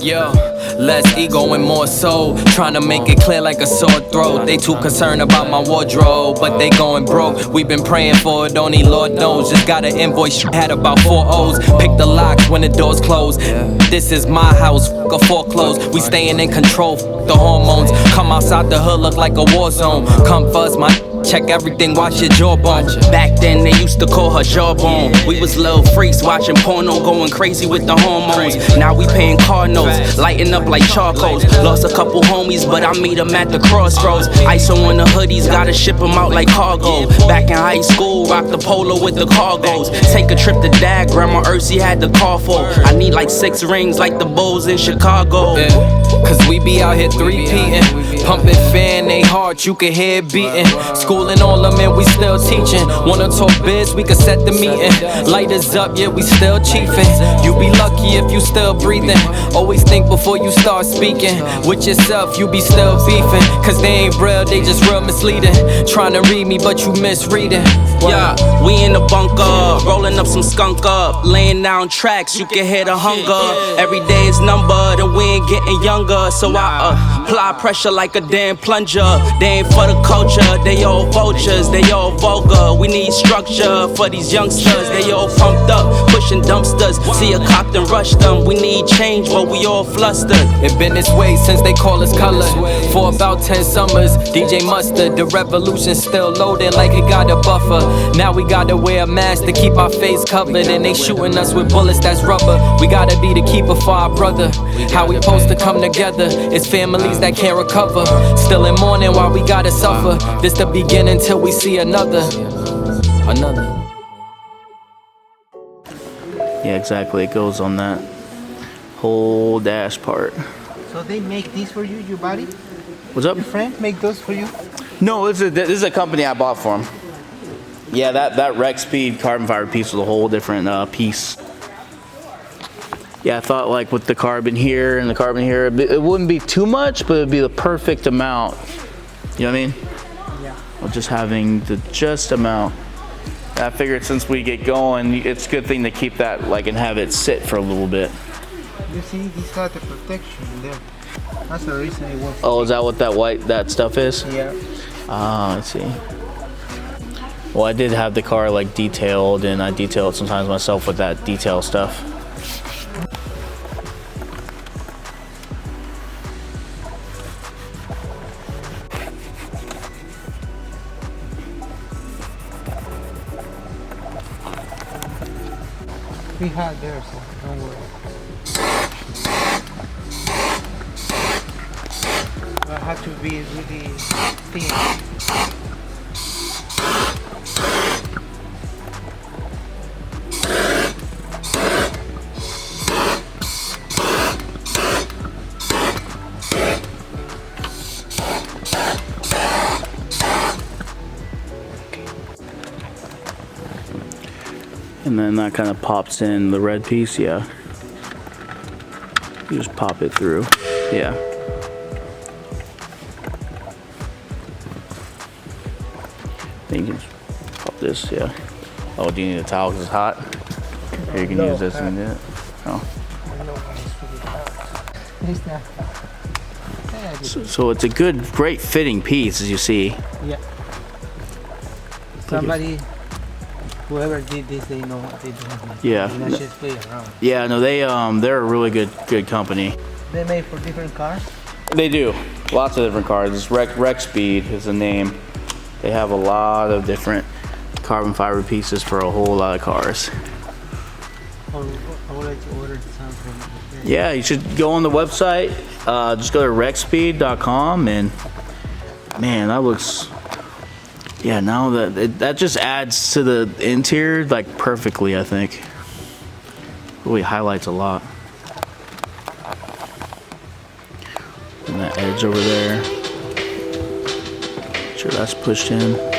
Yo, less ego and more soul. Trying to make it clear like a sore throat. They too concerned about my wardrobe, but they going broke. We've been praying for it, only Lord knows. Just got an invoice, had about 4 O's. Pick the locks when the doors close. This is my house, a foreclosed. We staying in control, the hormones. Come outside the hood, look like a war zone. Come first, my check everything, watch your jawbone. Back then they used to call her jawbone. We was little freaks watching porno, going crazy with the hormones. Now we paying car notes, lighting up like charcoals. Lost a couple homies, but I meet them at the crossroads. ISO on the hoodies, gotta ship them out like cargo. Back in high school, rock the polo with the cargos. Take a trip to Dad, Grandma Ursi had the car for. I need like 6 rings like the Bulls in Chicago. Cause we be out here 3-peating, pumping fan, they hard, you can hear it beating. Schooling all them and we still teaching. Wanna talk biz, we can set the meeting. Lighters up, yeah, we still chiefing. You be lucky if you still breathing. Always think before you start speaking. With yourself, you be still beefing. Cause they ain't real, they just real misleading. Trying to read me, but you misreading. Yeah, we in the bunker, rolling up some skunk up. Laying down tracks, you can hear the hunger. Every day is numbered and we ain't getting younger. So I apply pressure like a damn plunger. They ain't for the culture, they all vultures, they all vulgar. We need structure for these youngsters. They all pumped up, pushing dumpsters. See a cop then rush them. We need change, but we all flustered. It been this way since they call us color. For about 10 summers, DJ Mustard. The revolution still loading like it got a buffer. Now we gotta wear a mask to keep our face covered. And they shooting us with bullets that's rubber. We gotta be the keeper for our brother. How we supposed to come together? It's families that can't recover. Still in mourning while we gotta suffer. This the beginning till we see another. Yeah, exactly. It goes on that whole dash part. So they make these for you, your body? What's up? Your friend make those for you? No, this is a company I bought for him. Yeah, that REXSPEED Carbon Fiber piece was a whole different piece. Yeah, I thought like with the carbon here and the carbon here, it wouldn't be too much, but it'd be the perfect amount. You know what I mean? Yeah. Well, just having the just amount. I figured since we get going, it's a good thing to keep that like and have it sit for a little bit. You see, these got the protection there. That's the reason it works. Oh, is that what that stuff is? Yeah. Ah, I see. Well, I did have the car like detailed, and I detail it sometimes myself with that detail stuff. We had there, so don't worry. I have to be really thin. And then that kind of pops in the red piece, yeah. You just pop it through, yeah. Then you can pop this, yeah. Oh, do you need a towel because it's hot? Here, you can use this and do it. Oh. So it's a great fitting piece, as you see. Yeah. Somebody, whoever did this, they know what they're doing. Yeah. They not just play around. Yeah, no, they're a really good company. They made for different cars? They do. Lots of different cars. It's REXSPEED is the name. They have a lot of different carbon fiber pieces for a whole lot of cars. I would like to order some from there. Yeah, you should go on the website. Just go to REXSPEED.com, and man, that looks. Yeah, now that just adds to the interior like perfectly, I think. Really highlights a lot. And that edge over there. Make sure that's pushed in.